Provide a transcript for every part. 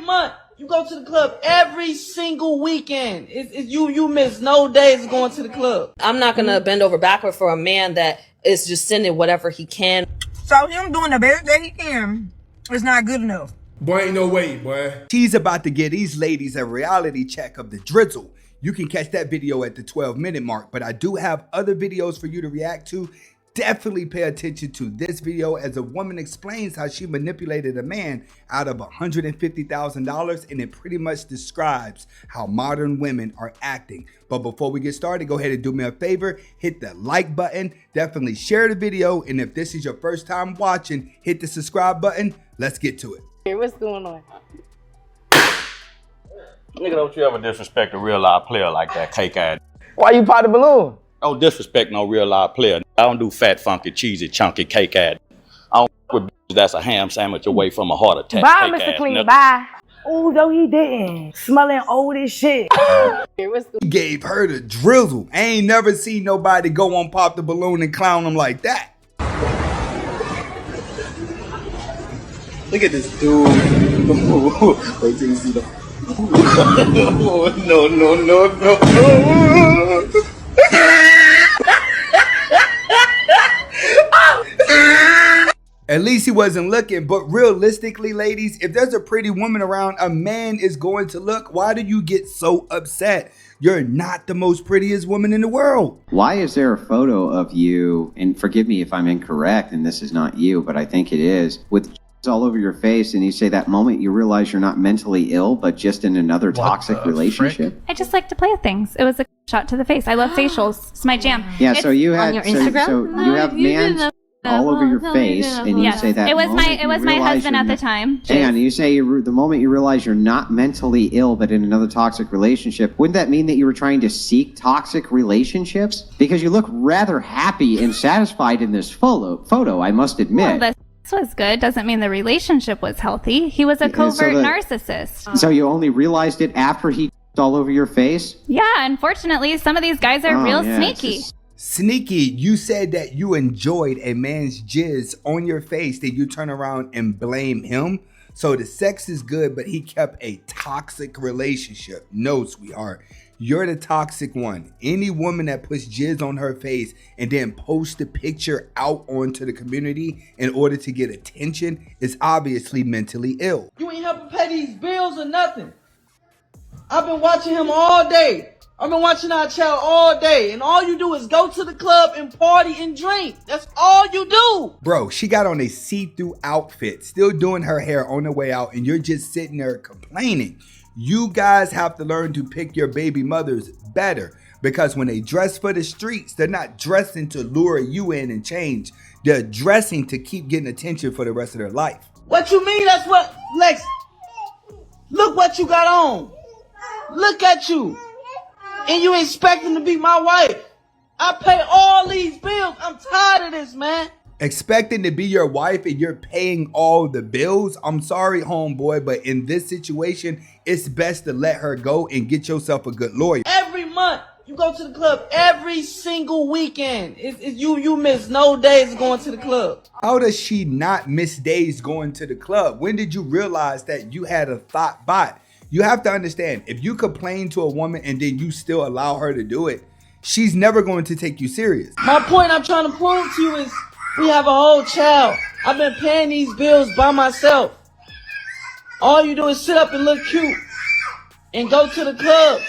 month. You go to the club every single weekend. You miss no days going to the club. I'm not gonna bend over backward for a man that is just sending whatever he can. So him doing the best that he can is not good enough. Boy, ain't no way, boy. She's about to give these ladies a reality check of the drizzle. You can catch that video at the 12-minute mark, but I do have other videos for you to react to. Definitely pay attention to this video as a woman explains how she manipulated a man out of $150,000, and it pretty much describes how modern women are acting. But before we get started, go ahead and do me a favor, hit the like button, definitely share the video, and if this is your first time watching, hit the subscribe button. Let's get to it. Hey, what's going on? Nigga, don't you ever disrespect a real live player like that cake ass. Why you pop the balloon? Don't disrespect no real live player. I don't do fat, funky, cheesy, chunky cake ass. I don't with bitches that's a ham sandwich away from a heart attack. Bye, Mr. Clean, bye. Oh, no, he didn't. Smelling old as shit. Hey, what's He gave her the drizzle. I ain't never seen nobody go on Pop the Balloon and clown them like that. Look at this dude. Wait till you see the. No. At least he wasn't looking, but realistically, ladies, if there's a pretty woman around, a man is going to look. Why do you get so upset? You're not the most prettiest woman in the world. Why is there a photo of you, and forgive me if I'm incorrect and this is not you, but I think it is, with all over your face, and you say that moment you realize you're not mentally ill, but just in another toxic relationship? I just like to play with things. It was a shot to the face. I love facials. It's my jam. Yeah, it's so you had on your Instagram? so you have mans all over your face, and you say that it was my realize husband you're at the not- time. Hang on, you say the moment you realize you're not mentally ill, but in another toxic relationship, wouldn't that mean that you were trying to seek toxic relationships? Because you look rather happy and satisfied in this photo, I must admit. Well, this was good. Doesn't mean the relationship was healthy. He was a covert narcissist. So you only realized it after he all over your face? Yeah, unfortunately, some of these guys are real sneaky. Sneaky, you said that you enjoyed a man's jizz on your face, that you turn around and blame him. So the sex is good, but he kept a toxic relationship. No, sweetheart, you're the toxic one. Any woman that puts jizz on her face and then posts the picture out onto the community in order to get attention is obviously mentally ill. You ain't helping pay these bills or nothing. I've been watching him all day. I've been watching our child all day, and all you do is go to the club and party and drink. That's all you do. Bro, she got on a see-through outfit, still doing her hair on the way out, and you're just sitting there complaining. You guys have to learn to pick your baby mothers better, because when they dress for the streets, they're not dressing to lure you in and change. They're dressing to keep getting attention for the rest of their life. What you mean? That's what, Lex, look what you got on. Look at you. And you expecting to be my wife. I pay all these bills. I'm tired of this, man. Expecting to be your wife and you're paying all the bills? I'm sorry, homeboy, but in this situation, it's best to let her go and get yourself a good lawyer. Every month, you go to the club every single weekend. You miss no days going to the club. How does she not miss days going to the club? When did you realize that you had a thought bot? You have to understand, if you complain to a woman and then you still allow her to do it, she's never going to take you serious. My point I'm trying to prove to you is we have a whole child. I've been paying these bills by myself. All you do is sit up and look cute and go to the club.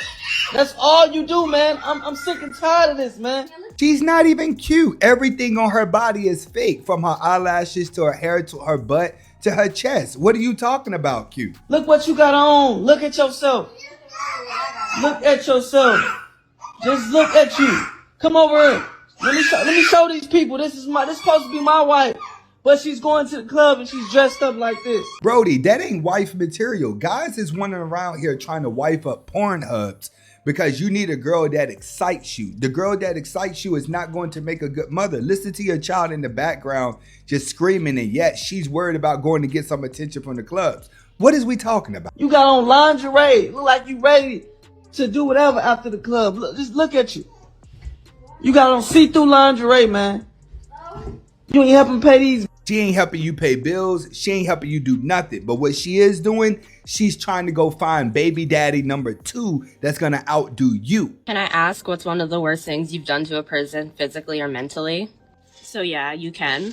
That's all you do, man. I'm sick and tired of this, man. She's not even cute. Everything on her body is fake, from her eyelashes to her hair to her butt to her chest. What are you talking about, cute? Look what you got on. Look at yourself. Look at yourself. Just look at you. Come over here. Let me show these people. This is supposed to be my wife, but she's going to the club and she's dressed up like this. Brody, that ain't wife material. Guys is running around here trying to wife up porn hubs because you need a girl that excites you. The girl that excites you is not going to make a good mother. Listen to your child in the background just screaming, and yet she's worried about going to get some attention from the clubs. What is we talking about? You got on lingerie. Look like you ready to do whatever after the club. Look, just look at you. You got on see-through lingerie, man. You ain't helping pay these. She ain't helping you pay bills. She ain't helping you do nothing. But what she is doing, she's trying to go find baby daddy number 2 that's gonna outdo you. Can I ask what's one of the worst things you've done to a person physically or mentally? So yeah, you can.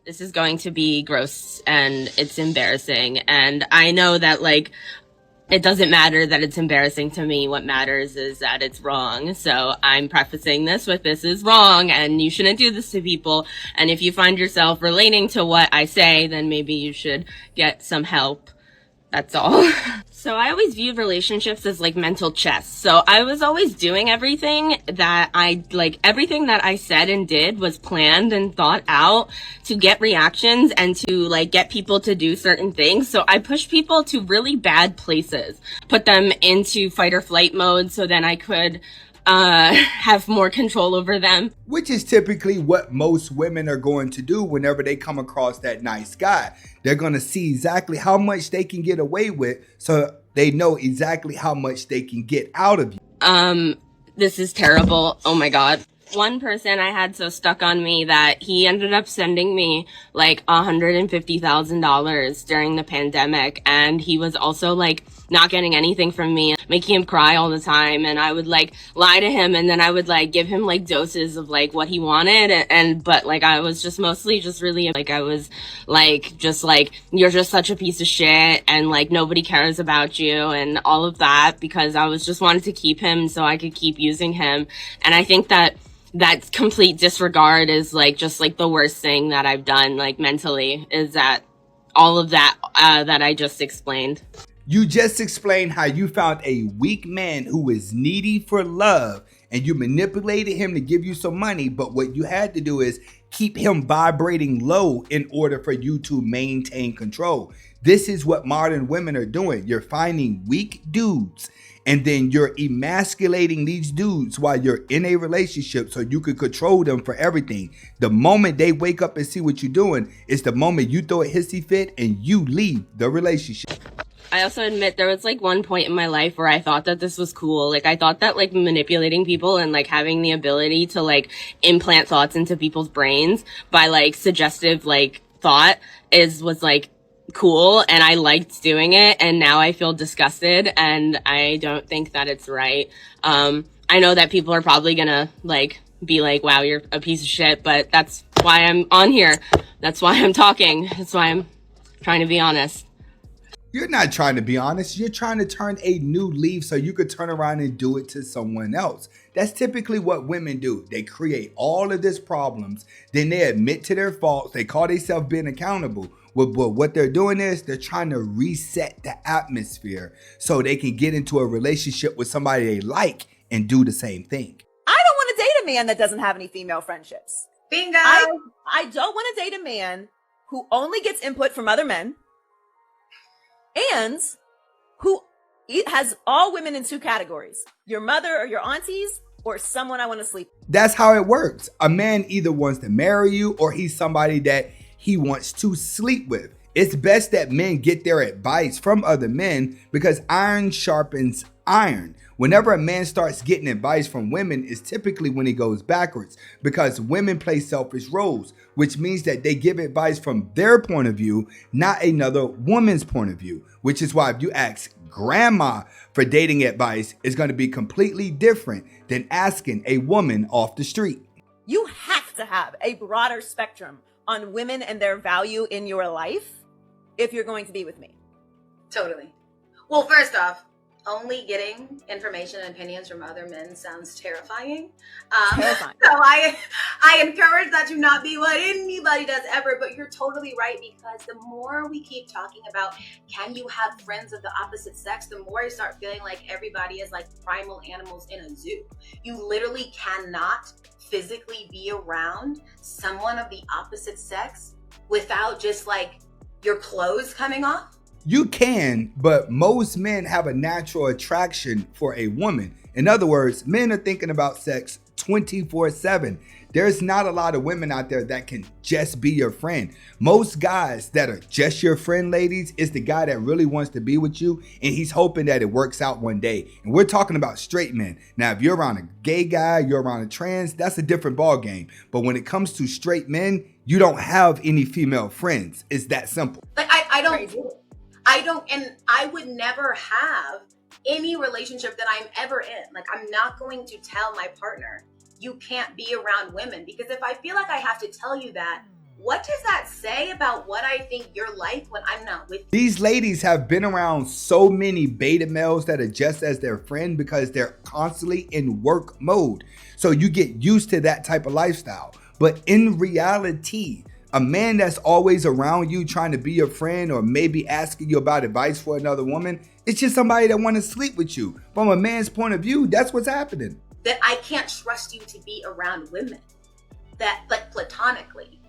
This is going to be gross and it's embarrassing. And I know that like, it doesn't matter that it's embarrassing to me. What matters is that it's wrong. So I'm prefacing this with this is wrong and you shouldn't do this to people. And if you find yourself relating to what I say, then maybe you should get some help. That's all. So I always viewed relationships as like mental chess. So I was always doing everything that everything that I said and did was planned and thought out to get reactions and to like get people to do certain things. So I pushed people to really bad places, put them into fight or flight mode so then I could have more control over them. Which is typically what most women are going to do whenever they come across that nice guy. They're going to see exactly how much they can get away with so they know exactly how much they can get out of you. This is terrible. Oh my God. One person I had so stuck on me that he ended up sending me like $150,000 during the pandemic. And he was also like not getting anything from me, making him cry all the time. And I would like lie to him and then I would like give him like doses of like what he wanted. But like I was just mostly just really like I was like just like you're just such a piece of shit and like nobody cares about you and all of that because I was just wanted to keep him so I could keep using him. And I think that complete disregard is like just like the worst thing that I've done like mentally is that all of that that I just explained. You just explained how you found a weak man who is needy for love and you manipulated him to give you some money, but what you had to do is keep him vibrating low in order for you to maintain control. This is what modern women are doing. You're finding weak dudes and then you're emasculating these dudes while you're in a relationship so you could control them for everything. The moment they wake up and see what you're doing is the moment you throw a hissy fit and you leave the relationship. I also admit there was like one point in my life where I thought that this was cool. Like I thought that like manipulating people and like having the ability to like implant thoughts into people's brains by like suggestive like thought was like cool and I liked doing it and now I feel disgusted and I don't think that it's right. I know that people are probably gonna like be like, wow, you're a piece of shit, but that's why I'm on here. That's why I'm talking. That's why I'm trying to be honest. You're not trying to be honest. You're trying to turn a new leaf so you could turn around and do it to someone else. That's typically what women do. They create all of these problems. Then they admit to their faults. They call themselves being accountable. But what they're doing is they're trying to reset the atmosphere so they can get into a relationship with somebody they like and do the same thing. I don't want to date a man that doesn't have any female friendships. Bingo. I don't want to date a man who only gets input from other men and who has all women in 2 categories, your mother or your aunties or someone I want to sleep with. That's how it works. A man either wants to marry you or he's somebody that he wants to sleep with. It's best that men get their advice from other men because iron sharpens iron. Whenever a man starts getting advice from women, it's typically when he goes backwards because women play selfish roles, which means that they give advice from their point of view, not another woman's point of view, which is why if you ask grandma for dating advice, it's going to be completely different than asking a woman off the street. You have to have a broader spectrum on women and their value in your life if you're going to be with me. Totally. Well, first off, only getting information and opinions from other men sounds terrifying. Terrifying. So I encourage that to not be what anybody does ever, but you're totally right because the more we keep talking about can you have friends of the opposite sex, the more I start feeling like everybody is like primal animals in a zoo. You literally cannot physically be around someone of the opposite sex without just like your clothes coming off. You can, but most men have a natural attraction for a woman. In other words, men are thinking about sex 24/7. There's not a lot of women out there that can just be your friend. Most guys that are just your friend, ladies, is the guy that really wants to be with you and he's hoping that it works out one day. And we're talking about straight men. Now, if you're around a gay guy, you're around a trans, that's a different ball game. But when it comes to straight men, you don't have any female friends. It's that simple. Like I would never have any relationship that I'm ever in. Like, I'm not going to tell my partner, you can't be around women, because if I feel like I have to tell you that, what does that say about what I think you're like when I'm not with you? These ladies have been around so many beta males that are just as their friend because they're constantly in work mode. So you get used to that type of lifestyle. But in reality, a man that's always around you trying to be your friend or maybe asking you about advice for another woman, it's just somebody that want to sleep with you. From a man's point of view, that's what's happening. That I can't trust you to be around women, that like platonically.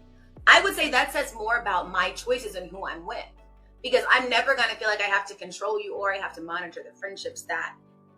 I would say that says more about my choices and who I'm with, because I'm never going to feel like I have to control you or I have to monitor the friendships that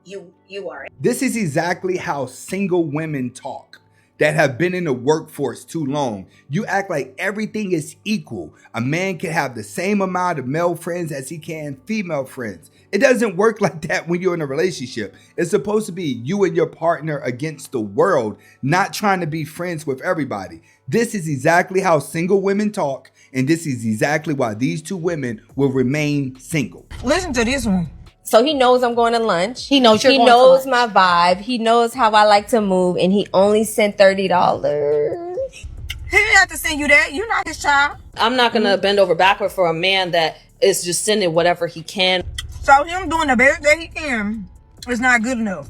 you are in. This is exactly how single women talk that have been in the workforce too long. You act like everything is equal. A man can have the same amount of male friends as he can female friends. It doesn't work like that when you're in a relationship. It's supposed to be you and your partner against the world, not trying to be friends with everybody. This is exactly how single women talk, and this is exactly why these two women will remain single. Listen to this one. So he knows I'm going to lunch. He knows you're He going to knows lunch. my vibe. He knows how I like to move, and he only sent $30. He didn't have to send you that. You're not his child. I'm not gonna bend over backward for a man that is just sending whatever he can. So him doing the best that he can is not good enough.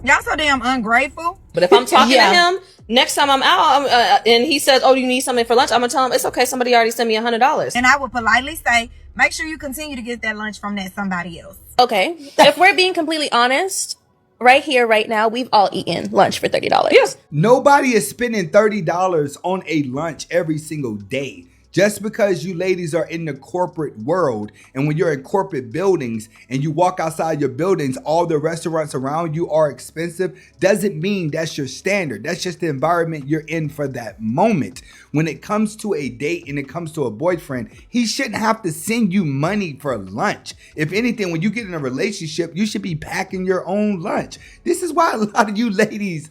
Y'all so damn ungrateful. But if I'm talking to him, next time I'm out and he says, oh, you need something for lunch, I'm gonna tell him, it's okay, somebody already sent me $100. And I would politely say, make sure you continue to get that lunch from that somebody else. Okay. If we're being completely honest, right here, right now, we've all eaten lunch for $30. Yes. Nobody is spending $30 on a lunch every single day. Just because you ladies are in the corporate world, and when you're in corporate buildings and you walk outside your buildings, all the restaurants around you are expensive, doesn't mean that's your standard. That's just the environment you're in for that moment. When it comes to a date and it comes to a boyfriend, he shouldn't have to send you money for lunch. If anything, when you get in a relationship, you should be packing your own lunch. This is why a lot of you ladies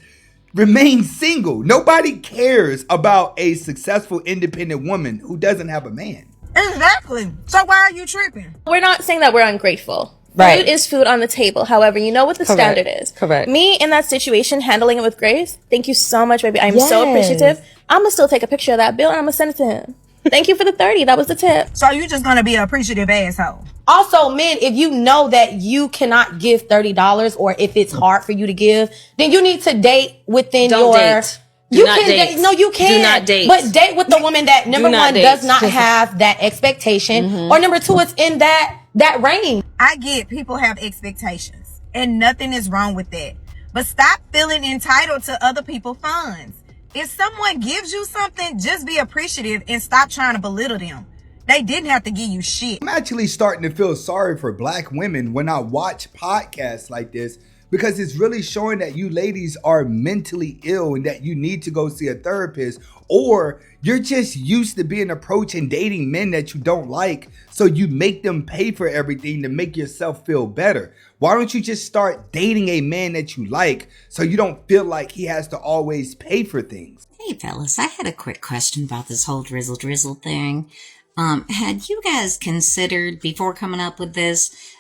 remain single. Nobody cares about a successful independent woman who doesn't have a man. Exactly. So why are you tripping? We're not saying that we're ungrateful. Right. Food is food on the table. However, you know what the standard is. Correct. Me in that situation, handling it with grace. Thank you so much, baby. I'm so appreciative. I'm going to still take a picture of that bill and I'm going to send it to him. Thank you for the 30. That was the tip. So you just gonna be an appreciative asshole. Also, men, if you know that you cannot give $30 or if it's hard for you to give, then you need to date within Don't your... date. You not can date. No, you can. Do not date. But date with the woman that, number not one, date. does not have that expectation. Or number two, it's in that range. I get people have expectations and nothing is wrong with that. But stop feeling entitled to other people's funds. If someone gives you something, just be appreciative and stop trying to belittle them. They didn't have to give you shit. I'm actually starting to feel sorry for black women when I watch podcasts like this, because it's really showing that you ladies are mentally ill and that you need to go see a therapist, or you're just used to being approached and dating men that you don't like, so you make them pay for everything to make yourself feel better. Why don't you just start dating a man that you like so you don't feel like he has to always pay for things? Hey fellas, I had a quick question about this whole drizzle thing. Had you guys considered, before coming up with this,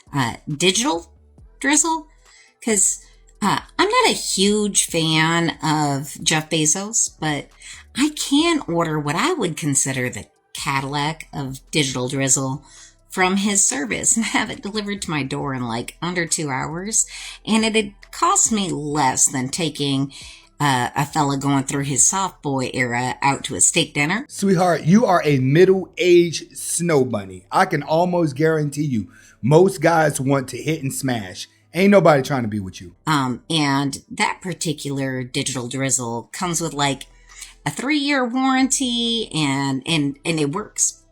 digital drizzle? Because I'm not a huge fan of Jeff Bezos, but I can order what I would consider the Cadillac of digital drizzle from his service and have it delivered to my door in like under 2 hours. And it'd cost me less than taking a fella going through his soft boy era out to a steak dinner. Sweetheart, you are a middle-aged snow bunny. I can almost guarantee you most guys want to hit and smash. Ain't nobody trying to be with you. And that particular digital drizzle comes with like a 3-year warranty and it works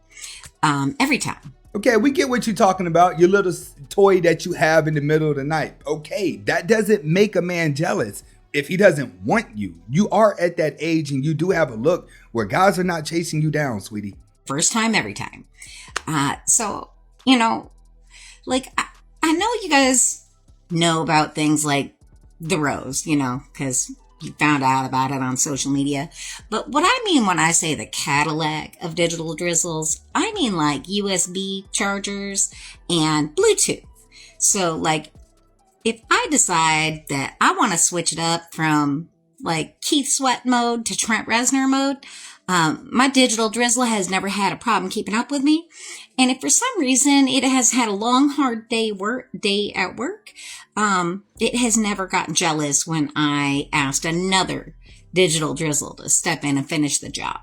every time. Okay, we get what you're talking about, your little toy that you have in the middle of the night. Okay, that doesn't make a man jealous if he doesn't want you. You are at that age and you do have a look where guys are not chasing you down, sweetie. First time, every time. So, you know, like, I know you guys know about things like the rose, you know, because you found out about it on social media. But what I mean when I say the Cadillac of digital drizzles, I mean like USB chargers and Bluetooth. So like, if I decide that I want to switch it up from like Keith Sweat mode to Trent Reznor mode, my digital drizzle has never had a problem keeping up with me. And if for some reason it has had a long, hard day at work, it has never gotten jealous when I asked another digital drizzle to step in and finish the job.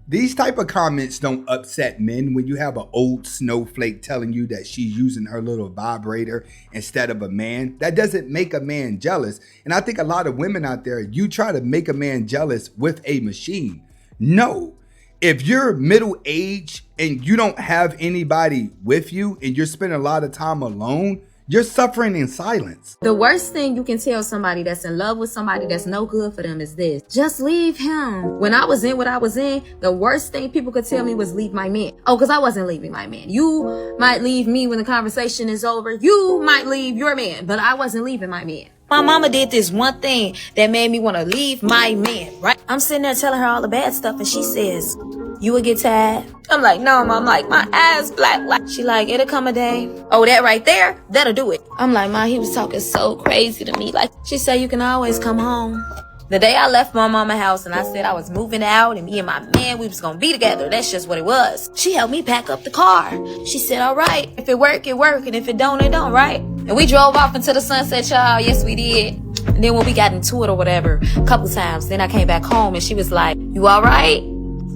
These type of comments don't upset men when you have an old snowflake telling you that she's using her little vibrator instead of a man. That doesn't make a man jealous. And I think a lot of women out there, you try to make a man jealous with a machine. No. If you're middle-aged and you don't have anybody with you and you're spending a lot of time alone, you're suffering in silence. The worst thing you can tell somebody that's in love with somebody that's no good for them is this: just leave him. When I was in what I was in, the worst thing people could tell me was leave my man. Oh, because I wasn't leaving my man. You might leave me when the conversation is over. You might leave your man, but I wasn't leaving my man. My mama did this one thing that made me want to leave my man, right? I'm sitting there telling her all the bad stuff and she says, you would get tired? I'm like, no, Mom, like my ass black. Like, she like, it'll come a day. Oh, that right there, that'll do it. I'm like, Ma, he was talking so crazy to me. Like, she said, you can always come home. The day I left my mama's house and I said I was moving out and me and my man, we was gonna be together. That's just what it was. She helped me pack up the car. She said, all right, if it work, it work. And if it don't, it don't, right? And we drove off into the sunset, y'all. Yes, we did. And then when we got into it or whatever, a couple times, then I came back home and she was like, you all right?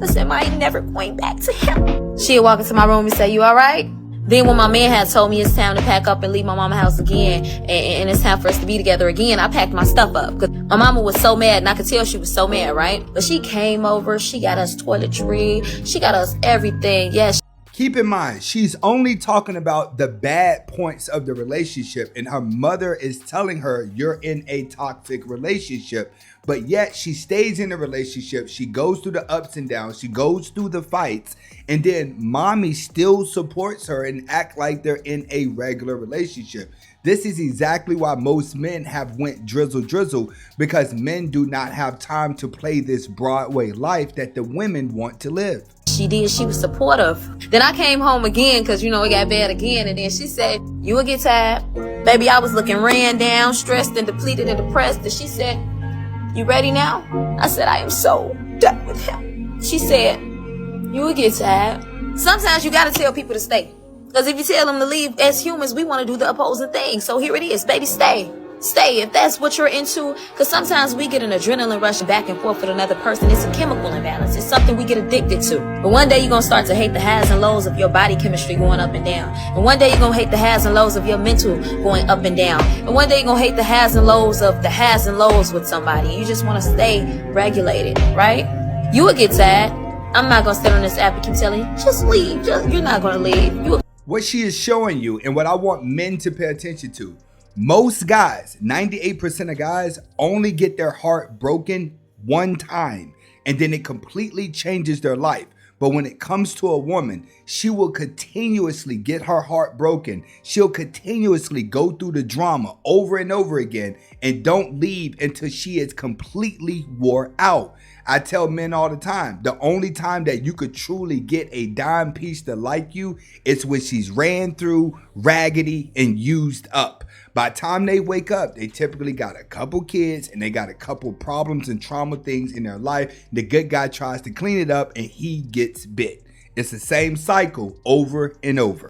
I said, Ma, I ain't never going back to him. She'd walk into my room and say, you all right? Then when my man had told me it's time to pack up and leave my mama's house again, and it's time for us to be together again, I packed my stuff up. Because my mama was so mad, and I could tell she was so mad, right? But she came over, she got us toiletry, she got us everything. Yes. Keep in mind, she's only talking about the bad points of the relationship, and her mother is telling her you're in a toxic relationship. But yet she stays in the relationship. She goes through the ups and downs. She goes through the fights. And then mommy still supports her and act like they're in a regular relationship. This is exactly why most men have went drizzle, because men do not have time to play this Broadway life that the women want to live. She did. She was supportive. Then I came home again because, you know, it got bad again. And then she said, you will get tired. Baby, I was looking ran down, stressed and depleted and depressed. And she said, you ready now? I said, I am so done with him. She said, you will get tired. Sometimes you got to tell people to stay. Because if you tell them to leave, as humans, we want to do the opposing thing. So here it is, baby, stay. Stay if that's what you're into. Because sometimes we get an adrenaline rush back and forth with another person. It's a chemical imbalance. It's something we get addicted to. But one day you're going to start to hate the highs and lows of your body chemistry going up and down. And one day you're going to hate the highs and lows of your mental going up and down. And one day you're going to hate the highs and lows of the highs and lows with somebody. You just want to stay regulated, right? You will get tired. I'm not going to sit on this app and keep telling you, just leave. You're not going to leave. What she is showing you, and what I want men to pay attention to, most guys, 98% of guys, only get their heart broken one time, and then it completely changes their life. But when it comes to a woman, she will continuously get her heart broken. She'll continuously go through the drama over and over again and don't leave until she is completely wore out. I tell men all the time, the only time that you could truly get a dime piece to like you is when she's ran through, raggedy, and used up. By the time they wake up, they typically got a couple kids and they got a couple problems and trauma things in their life. The good guy tries to clean it up and he gets bit. It's the same cycle over and over.